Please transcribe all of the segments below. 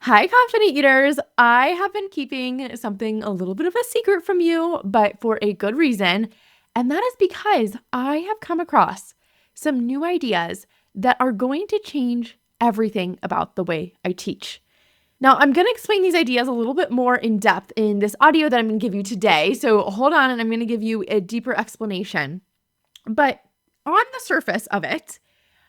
Hi, confident eaters. I have been keeping something a little bit of a secret from you, but for a good reason. And that is because I have come across some new ideas that are going to change everything about the way I teach. Now, I'm going to explain these ideas a little bit more in depth in this audio that I'm going to give you today. So hold on, and I'm going to give you a deeper explanation. But on the surface of it,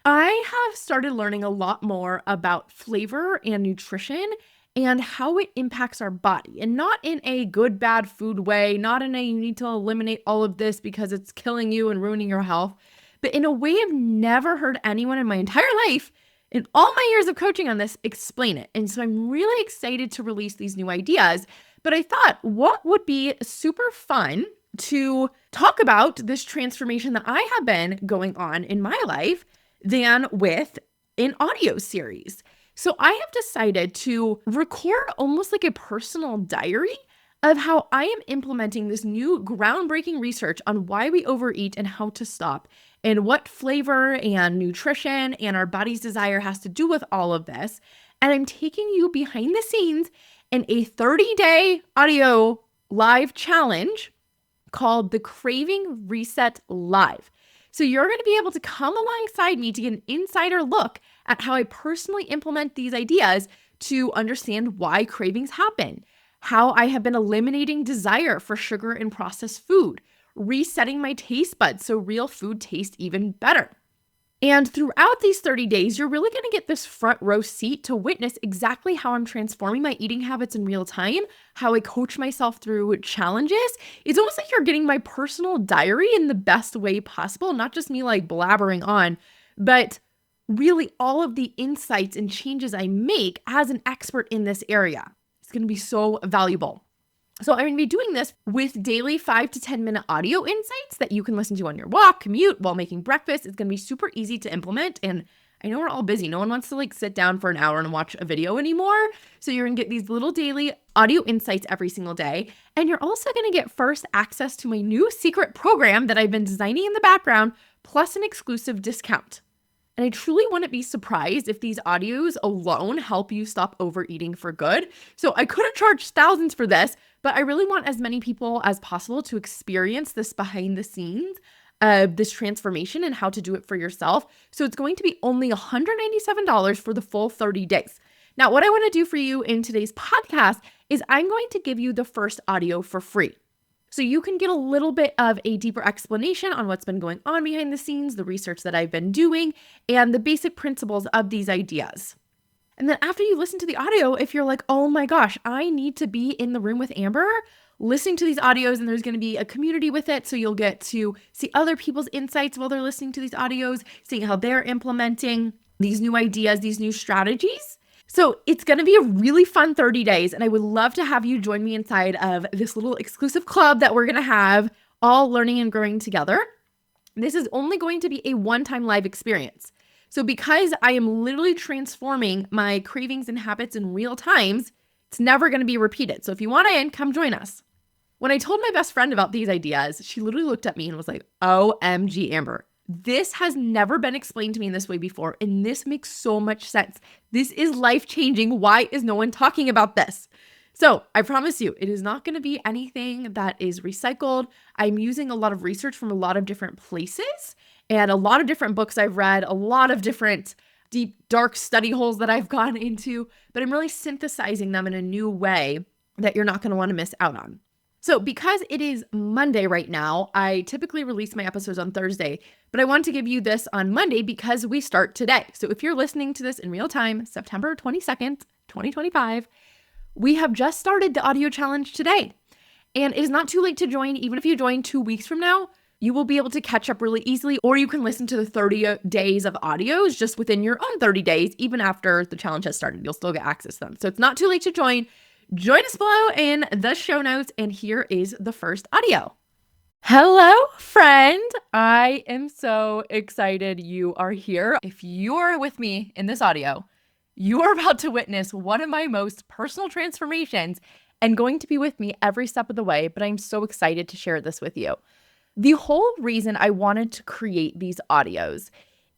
I have started learning a lot more about flavor and nutrition and how it impacts our body, and not in a good, bad food way, not in a you need to eliminate all of this because it's killing you and ruining your health, but in a way I've never heard anyone in my entire life, in all my years of coaching on this, explain it. And so I'm really excited to release these new ideas. But I thought, what would be super fun to talk about this transformation that I have been going on in my life than with an audio series. So I have decided to record almost like a personal diary of how I am implementing this new groundbreaking research on why we overeat and how to stop, and what flavor and nutrition and our body's desire has to do with all of this. And I'm taking you behind the scenes in a 30-day audio live challenge called the Craving Reset Live. So you're going to be able to come alongside me to get an insider look at how I personally implement these ideas to understand why cravings happen, how I have been eliminating desire for sugar and processed food, resetting my taste buds so real food tastes even better. And throughout these 30 days, you're really going to get this front row seat to witness exactly how I'm transforming my eating habits in real time, how I coach myself through challenges. It's almost like you're getting my personal diary in the best way possible, not just me like blabbering on, but really all of the insights and changes I make as an expert in this area. It's going to be so valuable. So I'm going to be doing this with daily 5 to 10 minute audio insights that you can listen to on your walk, commute, while making breakfast. It's going to be super easy to implement. And I know we're all busy. No one wants to sit down for an hour and watch a video anymore. So you're going to get these little daily audio insights every single day. And you're also going to get first access to my new secret program that I've been designing in the background, plus an exclusive discount. And I truly wouldn't be surprised if these audios alone help you stop overeating for good. So I could have charged thousands for this, but I really want as many people as possible to experience this behind the scenes, this transformation and how to do it for yourself. So it's going to be only $197 for the full 30 days. Now, what I want to do for you in today's podcast is I'm going to give you the first audio for free. So you can get a little bit of a deeper explanation on what's been going on behind the scenes, the research that I've been doing, and the basic principles of these ideas. And then after you listen to the audio, if you're like, oh my gosh, I need to be in the room with Amber, listening to these audios, and there's going to be a community with it. So you'll get to see other people's insights while they're listening to these audios, seeing how they're implementing these new ideas, these new strategies. So it's going to be a really fun 30 days, and I would love to have you join me inside of this little exclusive club that we're going to have, all learning and growing together. This is only going to be a one-time live experience. So because I am literally transforming my cravings and habits in real times, it's never going to be repeated. So if you want in, come join us. When I told my best friend about these ideas, she literally looked at me and was like, OMG, Amber. This has never been explained to me in this way before, and this makes so much sense. This is life-changing. Why is no one talking about this? So I promise you, it is not going to be anything that is recycled. I'm using a lot of research from a lot of different places and a lot of different books I've read, a lot of different deep, dark study holes that I've gone into, but I'm really synthesizing them in a new way that you're not going to want to miss out on. So because it is Monday right now, I typically release my episodes on Thursday, but I want to give you this on Monday because we start today. So if you're listening to this in real time, September 22nd, 2025, we have just started the audio challenge today. And it is not too late to join. Even if you join 2 weeks from now, you will be able to catch up really easily, or you can listen to the 30 days of audios just within your own 30 days, even after the challenge has started. You'll still get access to them. So it's not too late to join. Join us below in the show notes, and here is the first audio. Hello, friend. I am so excited you are here. If you're with me in this audio, you are about to witness one of my most personal transformations and going to be with me every step of the way, but I'm so excited to share this with you. The whole reason I wanted to create these audios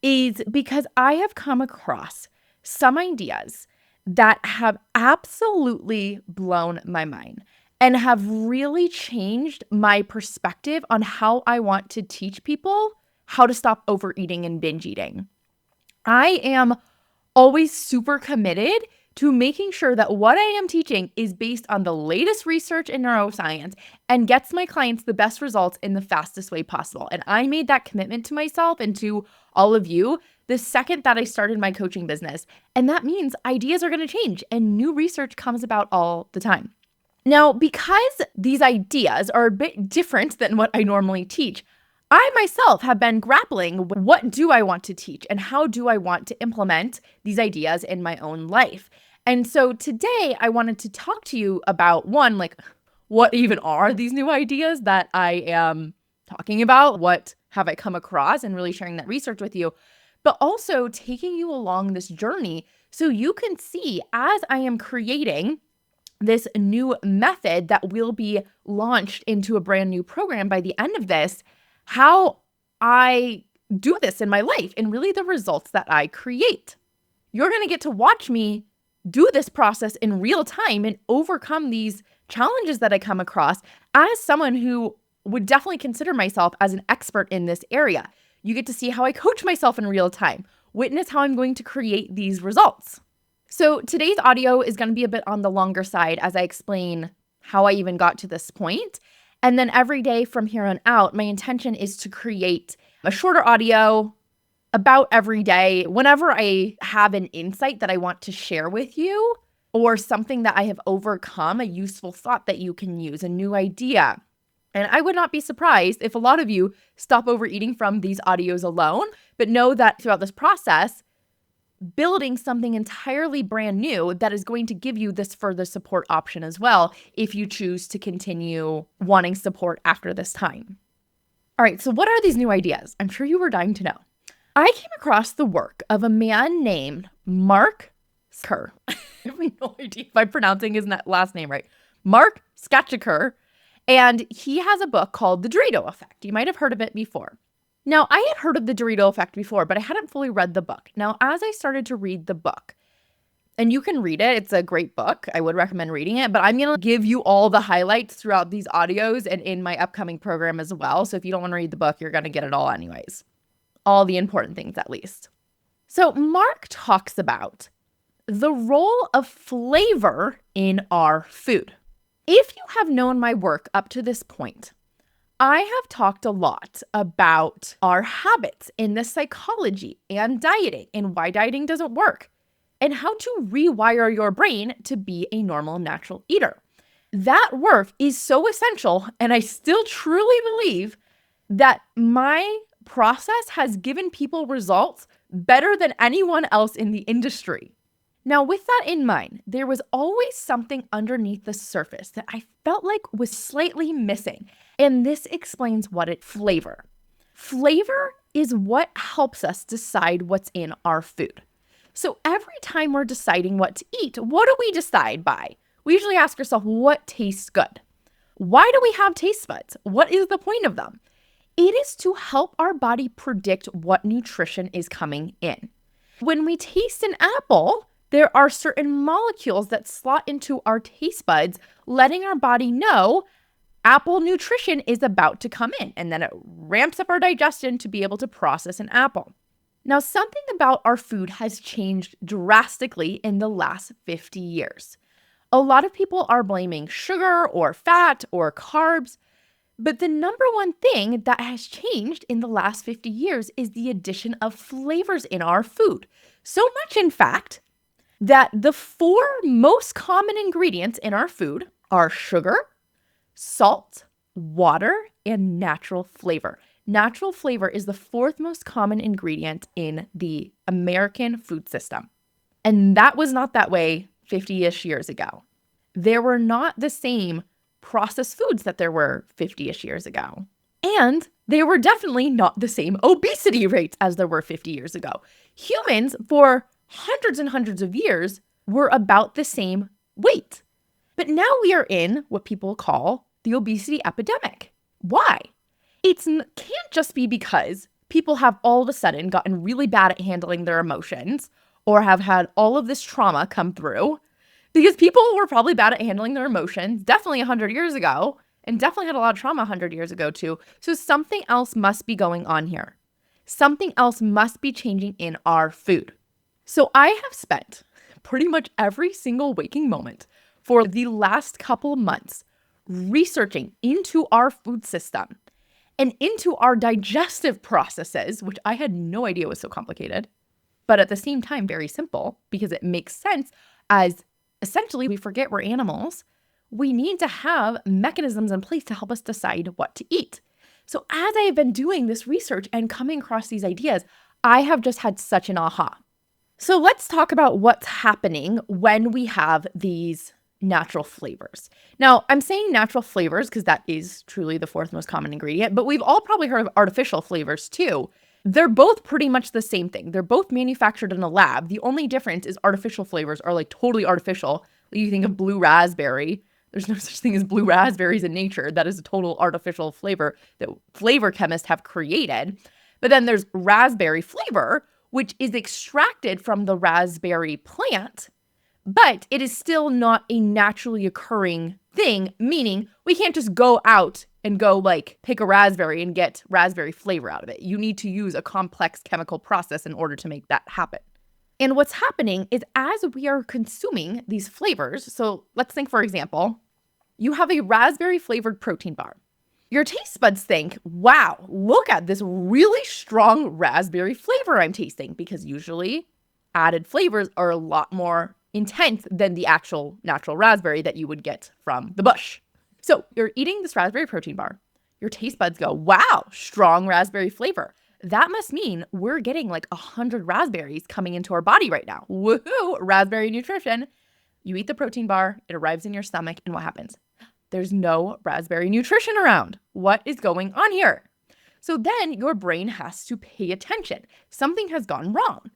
is because I have come across some ideas that have absolutely blown my mind and have really changed my perspective on how I want to teach people how to stop overeating and binge eating. I am always super committed to making sure that what I am teaching is based on the latest research in neuroscience and gets my clients the best results in the fastest way possible. And I made that commitment to myself and to all of you the second that I started my coaching business. And that means ideas are going to change and new research comes about all the time. Now, because these ideas are a bit different than what I normally teach, I myself have been grappling with what do I want to teach and how do I want to implement these ideas in my own life. And so today I wanted to talk to you about one, like what even are these new ideas that I am talking about? What have I come across and really sharing that research with you, but also taking you along this journey so you can see as I am creating this new method that will be launched into a brand new program by the end of this, how I do this in my life and really the results that I create. You're going to get to watch me do this process in real time and overcome these challenges that I come across as someone who would definitely consider myself as an expert in this area. You get to see how I coach myself in real time, witness how I'm going to create these results. So today's audio is going to be a bit on the longer side as I explain how I even got to this point. And then every day from here on out, my intention is to create a shorter audio about every day whenever I have an insight that I want to share with you or something that I have overcome, a useful thought that you can use, a new idea. And I would not be surprised if a lot of you stop overeating from these audios alone, but know that throughout this process, building something entirely brand new that is going to give you this further support option as well if you choose to continue wanting support after this time. All right, so what are these new ideas? I'm sure you were dying to know. I came across the work of a man named Mark Kerr. I have no idea if I'm pronouncing his last name right. Mark Skachker. And he has a book called The Dorito Effect. You might have heard of it before. Now, I had heard of the Dorito Effect before, but I hadn't fully read the book. Now, as I started to read the book, and you can read it, it's a great book. I would recommend reading it, but I'm going to give you all the highlights throughout these audios and in my upcoming program as well. So if you don't want to read the book, you're going to get it all anyways. All the important things, at least. So Mark talks about the role of flavor in our food. If you have known my work up to this point, I have talked a lot about our habits in the psychology and dieting and why dieting doesn't work and how to rewire your brain to be a normal, natural eater. That work is so essential, and I still truly believe that my process has given people results better than anyone else in the industry. Now, with that in mind, there was always something underneath the surface that I felt like was slightly missing. And this explains what it's flavor. Flavor is what helps us decide what's in our food. So every time we're deciding what to eat, what do we decide by? We usually ask ourselves, what tastes good? Why do we have taste buds? What is the point of them? It is to help our body predict what nutrition is coming in. When we taste an apple, there are certain molecules that slot into our taste buds, letting our body know apple nutrition is about to come in, and then it ramps up our digestion to be able to process an apple. Now, something about our food has changed drastically in the last 50 years. A lot of people are blaming sugar or fat or carbs, but the number one thing that has changed in the last 50 years is the addition of flavors in our food. So much, in fact, that the 4 most common ingredients in our food are sugar, salt, water, and natural flavor. Natural flavor is the 4th most common ingredient in the American food system. And that was not that way 50-ish years ago. There were not the same processed foods that there were 50-ish years ago. And they were definitely not the same obesity rates as there were 50 years ago. Humans, for hundreds and hundreds of years, were about the same weight. But now we are in what people call the obesity epidemic. Why? It can't just be because people have all of a sudden gotten really bad at handling their emotions, or have had all of this trauma come through, because people were probably bad at handling their emotions, definitely 100 years ago, and definitely had a lot of trauma 100 years ago too. So something else must be going on here. Something else must be changing in our food. So I have spent pretty much every single waking moment for the last couple of months researching into our food system and into our digestive processes, which I had no idea was so complicated, but at the same time, very simple because it makes sense as essentially we forget we're animals. We need to have mechanisms in place to help us decide what to eat. So as I have been doing this research and coming across these ideas, I have just had such an aha. So let's talk about what's happening when we have these natural flavors. Now, I'm saying natural flavors because that is truly the fourth most common ingredient, but we've all probably heard of artificial flavors too. They're both pretty much the same thing. They're both manufactured in a lab. The only difference is artificial flavors are like totally artificial. You think of blue raspberry. There's no such thing as blue raspberries in nature. That is a total artificial flavor that flavor chemists have created. But then there's raspberry flavor, which is extracted from the raspberry plant, but it is still not a naturally occurring thing, meaning we can't just go out and go like pick a raspberry and get raspberry flavor out of it. You need to use a complex chemical process in order to make that happen. And what's happening is as we are consuming these flavors, so let's think, for example, you have a raspberry flavored protein bar. Your taste buds think, wow, look at this really strong raspberry flavor I'm tasting, because usually added flavors are a lot more intense than the actual natural raspberry that you would get from the bush. So you're eating this raspberry protein bar. Your taste buds go, wow, strong raspberry flavor. That must mean we're getting like 100 raspberries coming into our body right now. Woohoo, raspberry nutrition. You eat the protein bar, it arrives in your stomach, and what happens? There's no raspberry nutrition around. What is going on here? So then your brain has to pay attention. Something has gone wrong.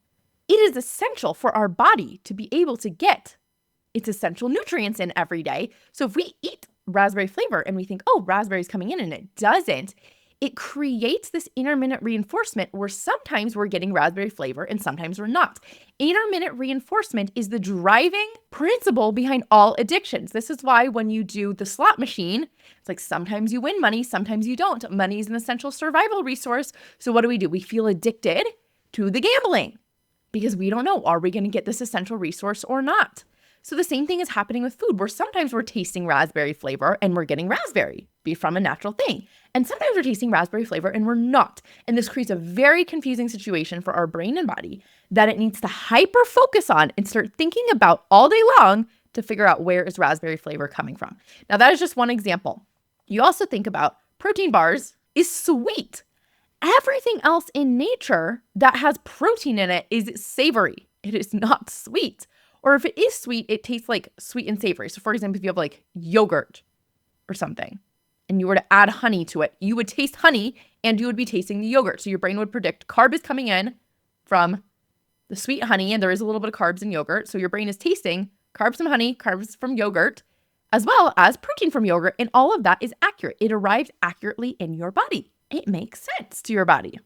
It is essential for our body to be able to get its essential nutrients in every day. So if we eat raspberry flavor and we think, oh, raspberry's coming in, and it doesn't, it creates this intermittent reinforcement where sometimes we're getting raspberry flavor and sometimes we're not. Intermittent reinforcement is the driving principle behind all addictions. This is why when you do the slot machine, it's like sometimes you win money, sometimes you don't. Money is an essential survival resource. So what do? We feel addicted to the gambling because we don't know, are we going to get this essential resource or not? So the same thing is happening with food, where sometimes we're tasting raspberry flavor and we're getting raspberry be from a natural thing. And sometimes we're tasting raspberry flavor and we're not. And this creates a very confusing situation for our brain and body that it needs to hyper focus on and start thinking about all day long to figure out where is raspberry flavor coming from. Now, that is just one example. You also think about protein bars is sweet. Everything else in nature that has protein in it is savory. It is not sweet. Or if it is sweet, it tastes like sweet and savory. So for example, if you have like yogurt or something and you were to add honey to it, you would taste honey and you would be tasting the yogurt. So your brain would predict carb is coming in from the sweet honey, and there is a little bit of carbs in yogurt. So your brain is tasting carbs from honey, carbs from yogurt, as well as protein from yogurt. And all of that is accurate. It arrives accurately in your body. It makes sense to your body.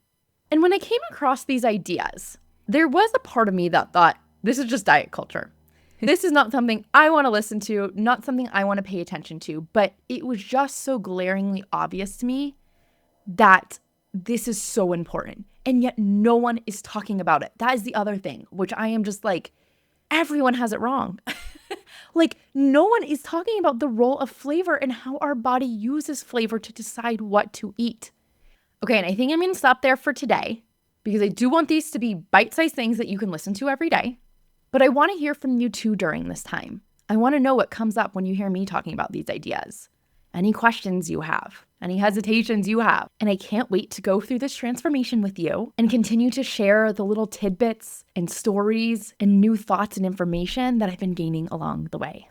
And when I came across these ideas, there was a part of me that thought, this is just diet culture. This is not something I want to listen to, not something I want to pay attention to, but it was just so glaringly obvious to me that this is so important. And yet no one is talking about it. That is the other thing, which I am just like, everyone has it wrong. Like, no one is talking about the role of flavor and how our body uses flavor to decide what to eat. Okay, and I think I'm going to stop there for today because I do want these to be bite-sized things that you can listen to every day. But I want to hear from you too during this time. I want to know what comes up when you hear me talking about these ideas. Any questions you have, any hesitations you have. And I can't wait to go through this transformation with you and continue to share the little tidbits and stories and new thoughts and information that I've been gaining along the way.